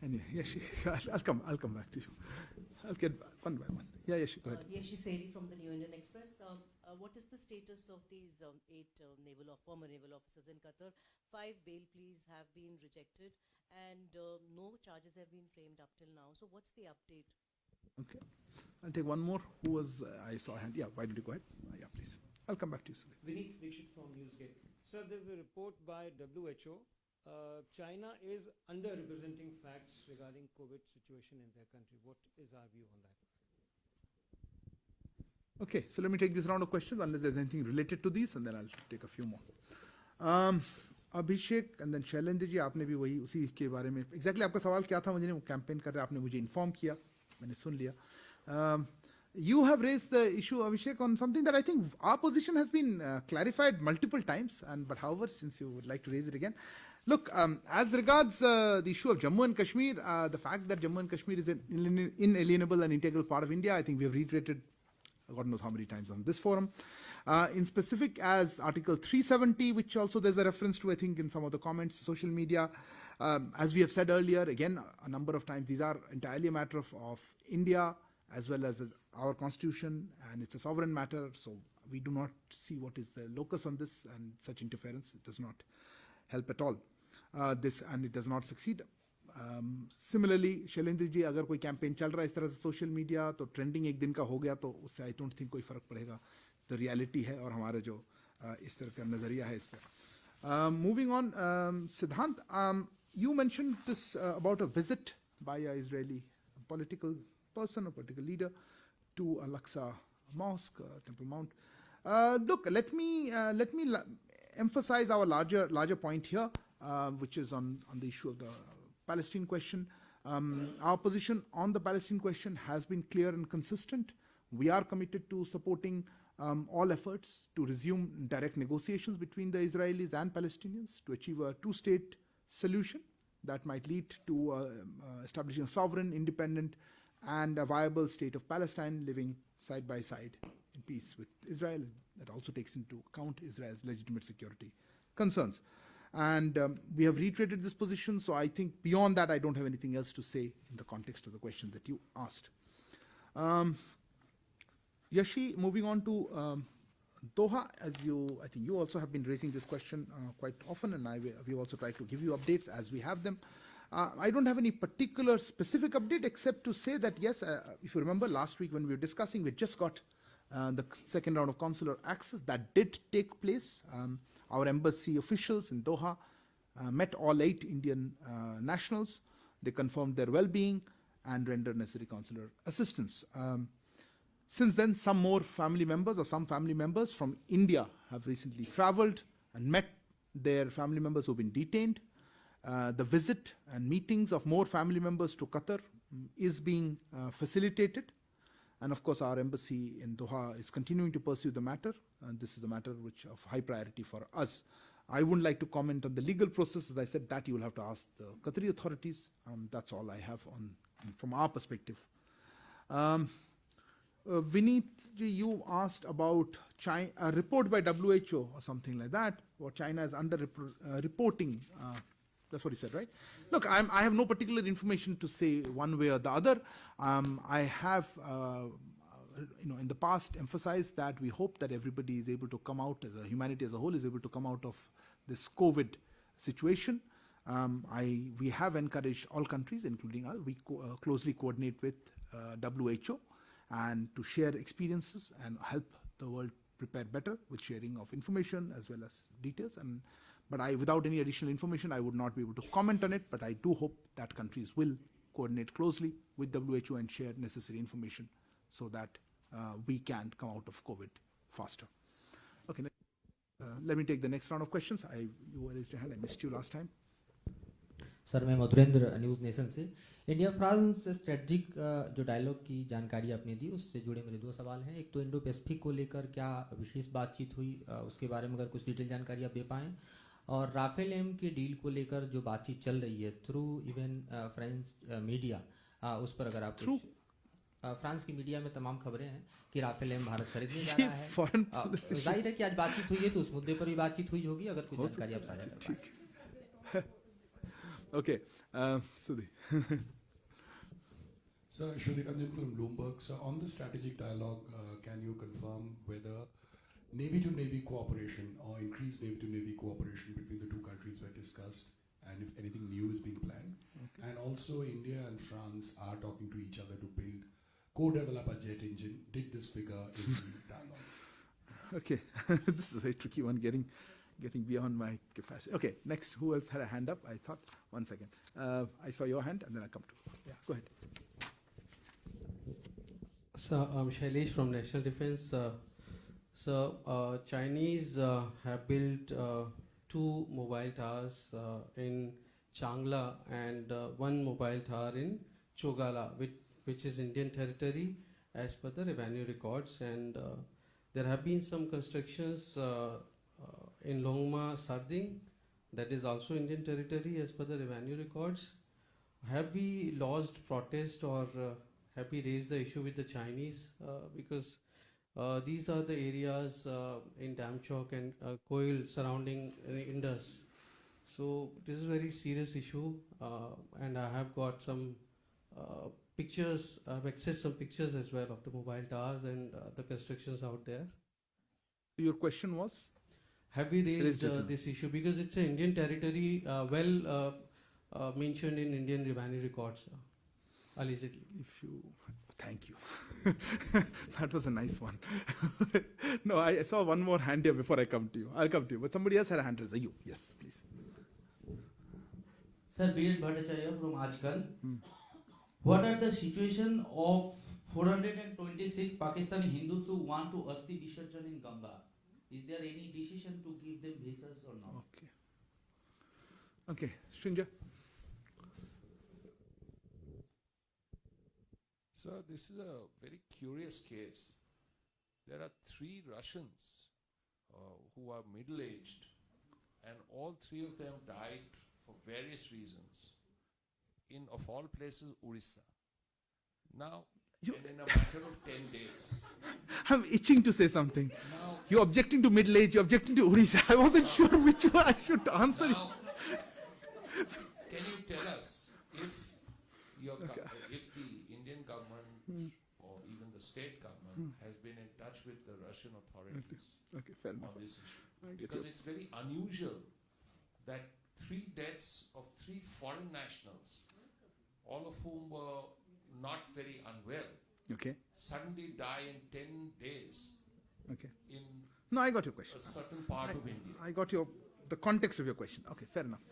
Anyway, Yashi, I'll come back to you. I'll get one by one. Yeah, Yashi, go ahead. Yashi Seri from the New Indian Express. What is the status of these 8 former naval officers in Qatar? 5 bail pleas have been rejected, and no charges have been framed up till now. So what's the update? Okay. I'll take one more. Who was, I saw a hand. Yeah, why don't you go ahead? Yeah, please. I'll come back to you. Vineet Dixit from Newsgate. Sir, there's a report by WHO. China is underrepresenting facts regarding COVID situation in their country. What is our view on that? Okay, so let me take this round of questions unless there's anything related to these, and then I'll take a few more. Abhishek and then Shailendra ji, आपने भी वही उसी के बारे में exactly आपका सवाल क्या था? मुझे वो campaign कर रहे आपने मुझे inform किया, मैंने सुन लिया. You have raised the issue, Abhishek, on something that I think our position has been clarified multiple times, but however, since you would like to raise it again, look, as regards the issue of Jammu and Kashmir, the fact that Jammu and Kashmir is an inalienable and integral part of India, I think we have reiterated God knows how many times on this forum. In specific, as Article 370, which also there's a reference to, I think, in some of the comments, social media, as we have said earlier, again, a number of times, these are entirely a matter of India, as well as our constitution, and it's a sovereign matter, so we do not see what is the locus on this, and such interference, it does not help at all. And it does not succeed. Similarly, Shailendra ji, अगर कोई campaign चल रहा है इस तरह से social media, तो trending एक दिन का हो गया, तो उससे आई डोंट थिंक कोई फर्क पड़ेगा. द रियलिटी है और हमारा जो इस तरह का नजरिया है इस पर. मूविंग ऑन, सिद्धांत, you mentioned this about a visit by an Israeli political person, a political leader, to Al-Aqsa Mosque, Temple Mount. Look, let me emphasize our larger point here, which is on the issue of the Palestine question. Our position on the Palestine question has been clear and consistent. We are committed to supporting all efforts to resume direct negotiations between the Israelis and Palestinians to achieve a two-state solution that might lead to establishing a sovereign, independent, and a viable state of Palestine living side by side in peace with Israel. That also takes into account Israel's legitimate security concerns. And we have reiterated this position, so I think beyond that I don't have anything else to say in the context of the question that you asked. Yashi, moving on to Doha, I think you also have been raising this question quite often, and we also try to give you updates as we have them. I don't have any particular specific update except to say that yes, if you remember last week when we were discussing, we just got the second round of consular access that did take place. Our embassy officials in Doha met all 8 Indian nationals. They confirmed their well-being and rendered necessary consular assistance. Since then, some family members from India have recently traveled and met their family members who have been detained. The visit and meetings of more family members to Qatar is being facilitated. And of course, our embassy in Doha is continuing to pursue the matter. And this is a matter which of high priority for us. I wouldn't like to comment on the legal process. As I said, that you will have to ask the Qatari authorities. That's all I have from our perspective. Vineet, you asked about China, a report by WHO or something like that, or China is reporting. That's what you said, right? Look, I have no particular information to say one way or the other. I have, in the past emphasized that we hope that everybody is able to come out, as a humanity as a whole is able to come out of this COVID situation. We have encouraged all countries, including us, we closely coordinate with WHO and to share experiences and help the world prepare better with sharing of information as well as details. But without any additional information, I would not be able to comment on it, but I do hope that countries will coordinate closely with WHO and share necessary information so that we can come out of COVID faster. Okay, let me take the next round of questions. You raised your hand, I missed you last time. Sir, मैं Madhurendra news nation से. India France strategic जो dialogue की जानकारी आपने दी, उससे जुड़े मेरे 2 सवाल हैं. एक तो इंडो पैसिफिक को लेकर क्या विशेष बातचीत हुई, उसके बारे में अगर कुछ डिटेल जानकारी आप दे पाएँ. और राफेल एम के डील को लेकर जो बातचीत चल रही है थ्रू इवन फ्रेंच मीडिया, उस पर अगर आप फ्रांस की मीडिया में तमाम खबरें हैं कि राफेल एम भारत खरीदने जा रहा है. जाहिर है कि आज बातचीत हुई है तो उस मुद्दे पर भी बातचीत हुई होगी, अगर कुछ जानकारी आप साझा कर पाएं. Okay, Sudhi. So, Shruti Ranjan from Bloomberg. So, on the strategic dialogue, can you confirm whether Navy-to-Navy cooperation or increased Navy-to-Navy cooperation between the two countries were discussed, and if anything new is being planned? Okay. And also, India and France are talking to each other to build, co-develop a jet engine. Did this figure in the dialogue? Okay, this is a very tricky one, getting beyond my capacity. Okay, next, who else had a hand up? I thought, 1 second. I saw your hand, and then I'll come to. Yeah, go ahead. So, Shailesh from National Defense. Chinese have built 2 mobile towers in Changla and 1 mobile tower in Chogala, which is Indian territory as per the revenue records. And there have been some constructions in Longma, Sarding, that is also Indian territory as per the revenue records. Have we lodged protest or have we raised the issue with the Chinese? Because these are the areas in Damchok and Koil surrounding Indus. So this is a very serious issue, and I have got some pictures. I've accessed some pictures as well of the mobile towers and the constructions out there. Your question was? Have we raised this issue? Because it's an Indian territory, mentioned in Indian revenue records, allegedly. Thank you. That was a nice one. No, I saw one more hand here before I come to you. I'll come to you. But somebody else had a hand raised. You, yes, please. Sir, B.L. Bhattacharya from Ajkal. What are the situation of 426 Pakistani Hindus who want to Asti Visarjan in Ganga? Is there any decision to give them visas or not? Okay, Srinja. So this is a very curious case. There are 3 Russians who are middle-aged, and all 3 of them died for various reasons in, of all places, Orissa. Now, and in a matter of 10 days. I'm itching to say something. You're objecting to middle age, you're objecting to Orissa. I wasn't sure which one I should answer. Now, can you tell us if if the Indian government or even the state government has been in touch with the Russian authorities fair enough. on this issue? Because it's very unusual that 3 deaths of 3 foreign nationals, all of whom were not very unwell, suddenly die in 10 days in no, I got your question. a certain part of India. I got the context of your question. Okay, fair enough.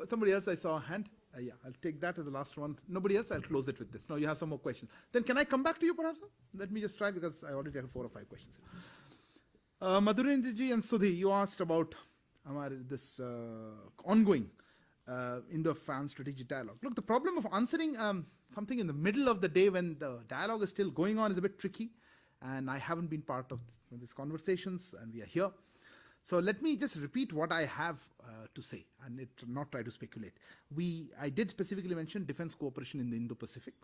Somebody else, I saw a hand. Yeah, I'll take that as the last one. Nobody else, I'll close it with this. Now you have some more questions. Then can I come back to you perhaps? Let me just try, because I already have 4 or 5 questions. Madhurendra ji and Sudhi, you asked about this ongoing Indo-France strategic dialogue. Look, the problem of answering something in the middle of the day when the dialogue is still going on is a bit tricky, and I haven't been part of these conversations, and we are here. So let me just repeat what I have to say and not try to speculate. I did specifically mention defense cooperation in the Indo-Pacific.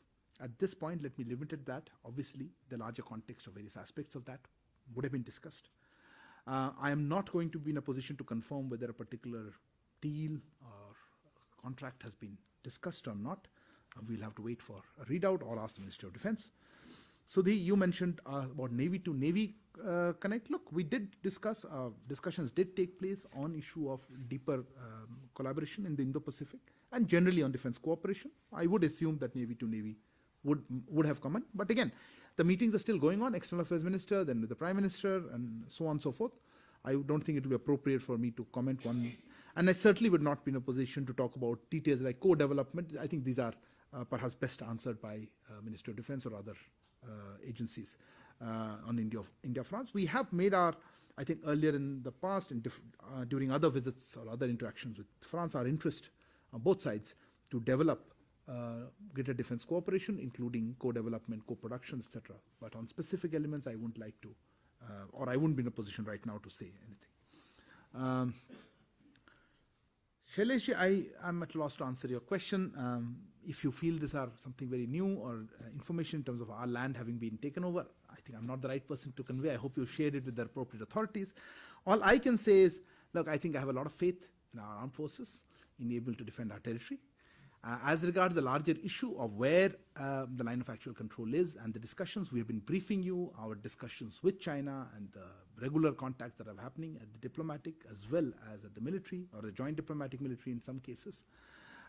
At this point, let me limit it that. Obviously, the larger context of various aspects of that would have been discussed. I am not going to be in a position to confirm whether a particular deal or contract has been discussed or not. We'll have to wait for a readout or ask the Ministry of Defense. Sudhi, you mentioned about Navy-to-Navy connect. Look, we did discuss, discussions did take place on issue of deeper collaboration in the Indo-Pacific and generally on defense cooperation. I would assume that Navy-to-Navy would have come in. But again, the meetings are still going on, External Affairs Minister, then with the Prime Minister, and so on and so forth. I don't think it will be appropriate for me to comment on, and I certainly would not be in a position to talk about details like co-development. I think these are perhaps best answered by Ministry of Defense or other agencies on India-France. We have made our, I think earlier in the past, during other visits or other interactions with France, our interest on both sides to develop greater defense cooperation, including co-development, co-production, etc. But on specific elements, I wouldn't like to, or I wouldn't be in a position right now to say anything. Shailesh, I'm at loss to answer your question. If you feel these are something very new or information in terms of our land having been taken over, I think I'm not the right person to convey. I hope you shared it with the appropriate authorities. All I can say is, look, I think I have a lot of faith in our armed forces. in able to defend our territory. As regards the larger issue of where the line of actual control is and the discussions, we have been briefing you, our discussions with China and the regular contacts that are happening at the diplomatic as well as at the military or the joint diplomatic military in some cases.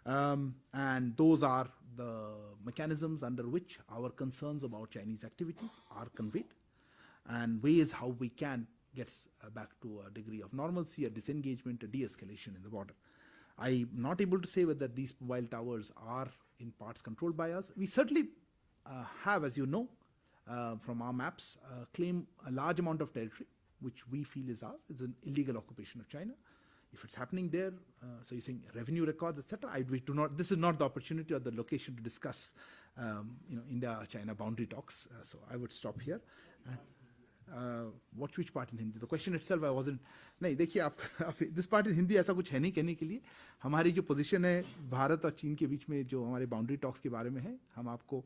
And those are the mechanisms under which our concerns about Chinese activities are conveyed and ways how we can get back to a degree of normalcy, a disengagement, a de-escalation in the border. I'm not able to say whether these mobile towers are in parts controlled by us. We certainly have, as you know, from our maps, claim a large amount of territory, which we feel is ours. It's an illegal occupation of China. If it's happening there, so you're saying revenue records, etc. We do not. This is not the opportunity or the location to discuss, India-China boundary talks. So I would stop here. Which part in Hindi? The question itself I wasn't. नहीं देखिए आप this part in Hindi ऐसा कुछ है नहीं कहने के लिए. हमारी जो position है भारत और चीन के बीच में जो हमारे boundary talks के बारे में है, हम आपको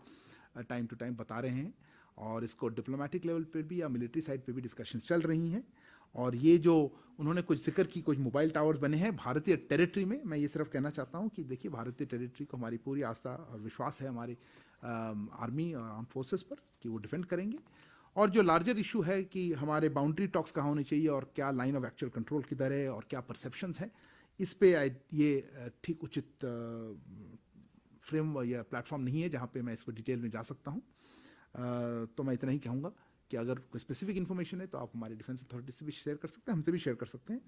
time to time बता रहे हैं और इसको diplomatic level पे भी या military side पे भी discussions चल रही हैं. और ये जो उन्होंने कुछ जिक्र की कुछ मोबाइल टावर्स बने हैं भारतीय टेरिटरी में, मैं ये सिर्फ कहना चाहता हूँ कि देखिए भारतीय टेरिटरी को हमारी पूरी आस्था और विश्वास है हमारे आर्मी और आर्म फोर्सेस पर कि वो डिफेंड करेंगे. और जो लार्जर इशू है कि हमारे बाउंड्री टॉक्स कहाँ होने चाहिए और क्या लाइन ऑफ एक्चुअल कंट्रोल किधर है और क्या परसेप्शंस हैं, इस पे ये ठीक उचित फ्रेम या प्लेटफॉर्म नहीं है जहाँ पे मैं इसको डिटेल में जा सकता हूँ. तो मैं इतना ही कहूँगा कि अगर कोई स्पेसिफिक इन्फॉर्मेशन है तो आप हमारे डिफेंस अथॉरिटी से भी शेयर कर सकते हैं, हमसे भी शेयर कर सकते हैं.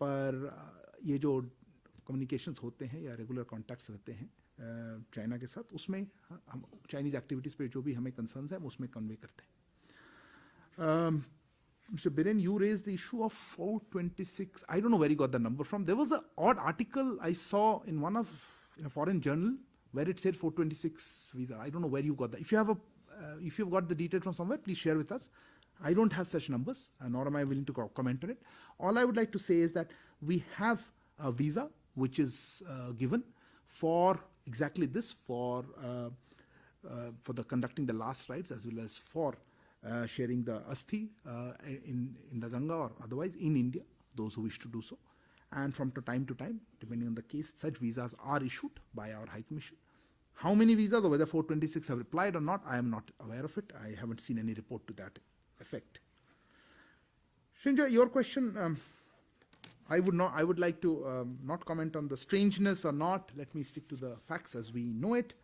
पर ये जो कम्युनिकेशंस होते हैं या रेगुलर कॉन्टैक्ट्स रहते हैं चाइना के साथ, उसमें हम चाइनीज़ एक्टिविटीज़ पे जो भी हमें कंसर्न्स हैं उसमें कन्वे करते हैं. Mr. Biren, you raised the issue of 426. I don't know where you got the number from. There was an odd article I saw in a foreign journal where it said 426 visa. I don't know where you got that. If you've got the detail from somewhere, please share with us. I don't have such numbers, nor am I willing to comment on it. All I would like to say is that we have a visa which is given for exactly this, for the conducting the last rites as well as for sharing the asthi in the Ganga or otherwise in India, those who wish to do so. And from time to time, depending on the case, such visas are issued by our High Commission. How many visas or whether 426 have replied or not, I am not aware of it. I haven't seen any report to that effect. Shinja, your question, I would like to not comment on the strangeness or not. Let me stick to the facts as we know it.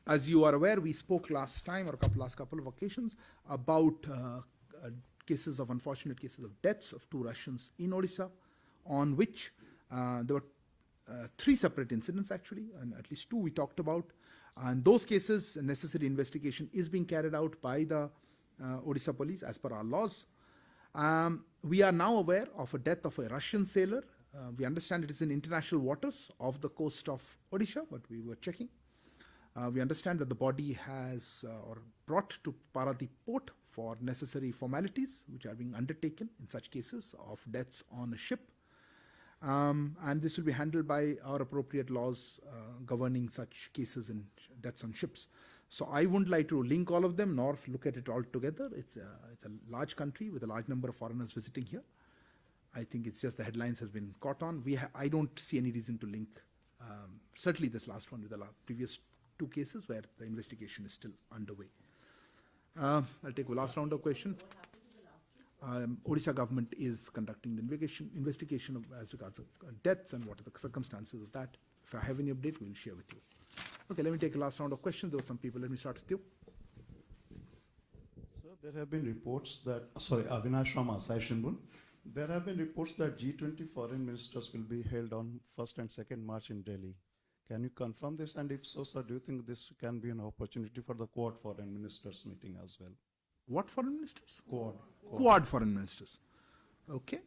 As you are aware, we spoke last time or last couple of occasions about unfortunate cases of deaths of 2 Russians in Odisha, on which there were 3 separate incidents actually, and at least 2 we talked about. And those cases, necessary investigation is being carried out by the Odisha police as per our laws. We are now aware of a death of a Russian sailor. We understand it is in international waters off the coast of Odisha, but we were checking. We understand that the body has or brought to Paradip port for necessary formalities which are being undertaken in such cases of deaths on a ship. And this will be handled by our appropriate laws governing such cases and deaths on ships. So I wouldn't like to link all of them nor look at it all together. It's a large country with a large number of foreigners visiting here. I think it's just the headlines has been caught on. I don't see any reason to link certainly this last one with the previous 2 cases where the investigation is still underway. I'll take a last round of question. Odisha government is conducting the investigation of as regards deaths and what are the circumstances of that. If I have any update, we'll share with you. Okay, let me take a last round of questions. There were some people. Let me start with you. So there have been reports that, Avinash from Asai Shinbun. There have been reports that G20 foreign ministers will be held on 1st and 2nd March in Delhi. Can you confirm this? And if so, sir, do you think this can be an opportunity for the Quad foreign ministers meeting as well? What foreign ministers? Quad foreign ministers. Okay.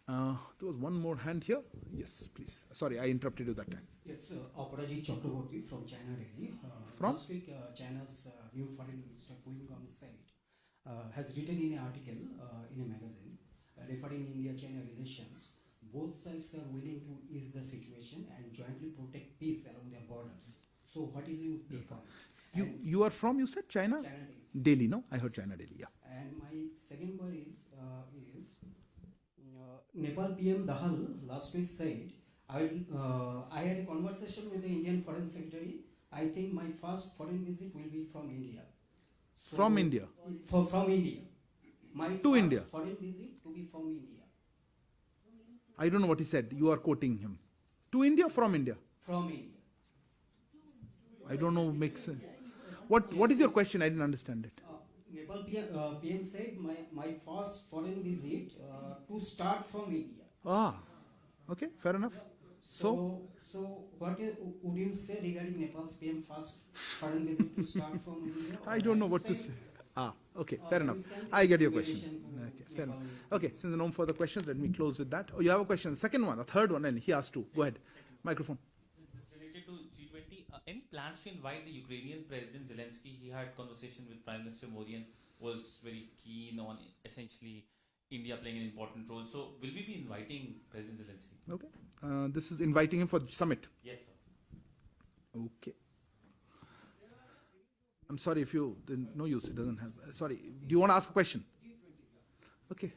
There was one more hand here. Yes, please. Sorry, I interrupted you that time. Yes, Aparajit Chakraborty from China Daily. From? Last week, China's new foreign minister, Guingong said, has written in an article in a magazine referring India-China relations. Both sides are willing to ease the situation and jointly protect peace along their borders. So what is your take on it? You are from, you said China? China Daily. Delhi, no? I heard China Daily, yeah. And my second one is Nepal PM Dahal last week said I had a conversation with the Indian Foreign Secretary. I think my first foreign visit will be from India. From India? From India. My To first India? foreign visit to be from India. I don't know what he said. You are quoting him. To India, from India? From India. I don't know, makes sense. What is your question? I didn't understand it. Nepal PM said my first foreign visit to start from India. Ah, okay, fair enough. So What would you say regarding Nepal's PM first foreign visit to start from India? I don't know what to say. Ah, okay, fair enough. I get your question. Okay, fair enough. Okay, since there are no further questions, let me close with that. Oh, you have a question? Second one, a third one, and he asked two. Go ahead. Microphone. Related to G20, any plans to invite the Ukrainian President Zelensky? He had conversation with Prime Minister Modi and was very keen on essentially India playing an important role. So will we be inviting President Zelensky? Okay. This is inviting him for summit. Yes, sir. Okay. I'm sorry if you, no use, it doesn't have, sorry. Do you want to ask a question? Okay.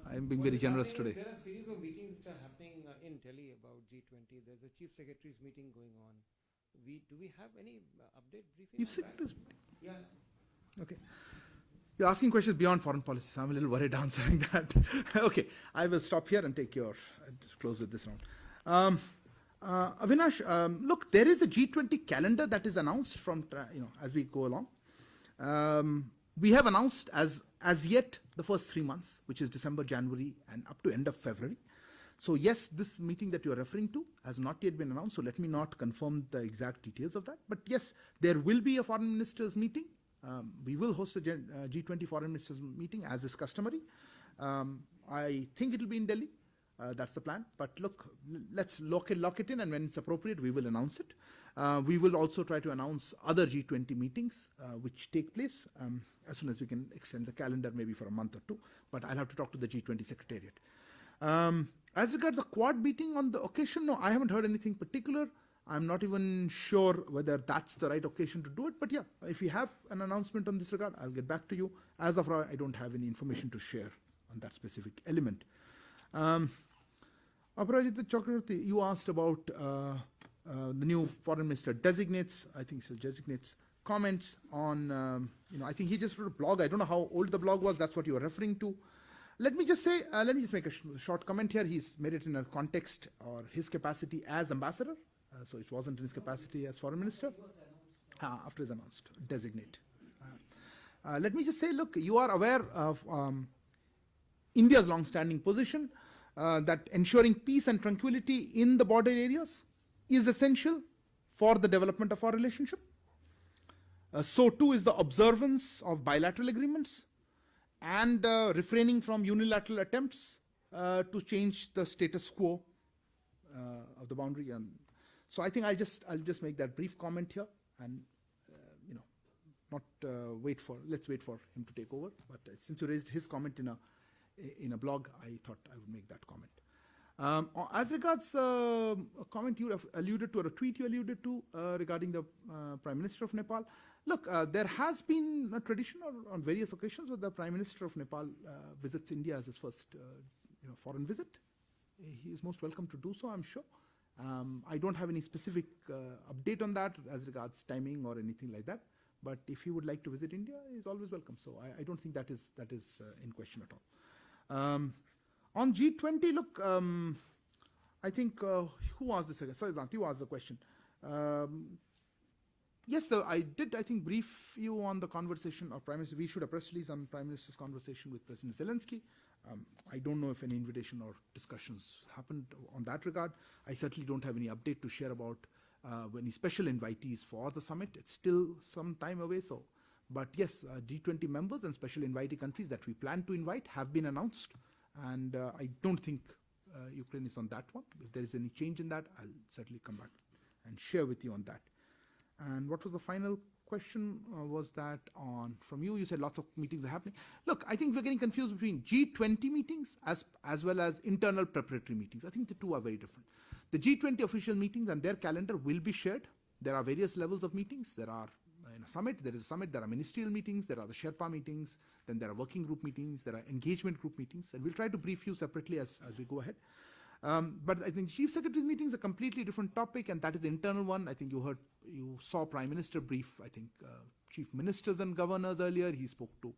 I'm being very generous today. There are a series of meetings which are happening in Delhi about G20. There's a Chief Secretary's meeting going on. Do we have any update briefing? Chief on Secretary's that? Yeah. Okay. You're asking questions beyond foreign policy, so I'm a little worried answering that. Okay, I will stop here and take your, close with this round. Avinash, look, there is a G20 calendar that is announced from, as we go along. We have announced as yet the first 3 months, which is December, January, and up to end of February. So yes, this meeting that you're referring to has not yet been announced, so let me not confirm the exact details of that. But yes, there will be a foreign ministers meeting. We will host a G20 foreign ministers meeting as is customary. I think it will be in Delhi. That's the plan. But look, let's lock it in, and when it's appropriate, we will announce it. We will also try to announce other G20 meetings which take place as soon as we can extend the calendar, maybe for a month or two. But I'll have to talk to the G20 Secretariat. As regards a Quad meeting on the occasion, no, I haven't heard anything particular. I'm not even sure whether that's the right occasion to do it. But yeah, if we have an announcement on this regard, I'll get back to you. As of now, I don't have any information to share on that specific element. Aparajita Chakravarti, you asked about the new foreign minister designates, I think so, designates comments on, I think he just wrote a blog. I don't know how old the blog was. That's what you were referring to. Let me just say, let me just make a short comment here. He's made it in a context or his capacity as ambassador. So it wasn't in his capacity as foreign minister. After he's announced, designate. Let me just say, look, you are aware of India's long-standing position that ensuring peace and tranquility in the border areas is essential for the development of our relationship. So too is the observance of bilateral agreements and refraining from unilateral attempts to change the status quo of the boundary. And so I think I'll just make that brief comment here, and not let's wait for him to take over. But since you raised his comment in a blog, I thought I would make that comment. As regards a comment you alluded to, or a tweet you alluded to regarding the Prime Minister of Nepal, look, there has been a tradition on various occasions where the Prime Minister of Nepal visits India as his first foreign visit. He is most welcome to do so, I'm sure. I don't have any specific update on that as regards timing or anything like that. But if he would like to visit India, he's always welcome. So I don't think that is in question at all. On G20, look, I think who asked this again? Sorry, Dante, you asked the question. Yes, I did, I think, brief you on the conversation of Prime Minister. We issued a press release on Prime Minister's conversation with President Zelensky. I don't know if any invitation or discussions happened on that regard. I certainly don't have any update to share about any special invitees for the summit. It's still some time away. But yes, G20 members and special invitee countries that we plan to invite have been announced. And I don't think Ukraine is on that one. If there is any change in that, I'll certainly come back and share with you on that. And what was the final question? Was that from you? You said lots of meetings are happening. Look, I think we're getting confused between G20 meetings as well as internal preparatory meetings. I think the two are very different. The G20 official meetings and their calendar will be shared. There are various levels of meetings. There are summit, there is a summit, there are ministerial meetings, there are the Sherpa meetings, then there are working group meetings, there are engagement group meetings, and we'll try to brief you separately as we go ahead. But I think Chief Secretary's meeting is a completely different topic, and that is the internal one. I think you saw Prime Minister brief, I think, Chief Ministers and Governors earlier. He spoke to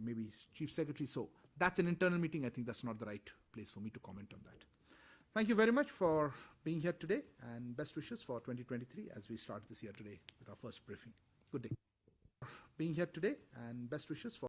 maybe Chief Secretary. So that's an internal meeting. I think that's not the right place for me to comment on that. Thank you very much for being here today, and best wishes for 2023 as we start this year today with our first briefing. Good day. Being here today, and best wishes for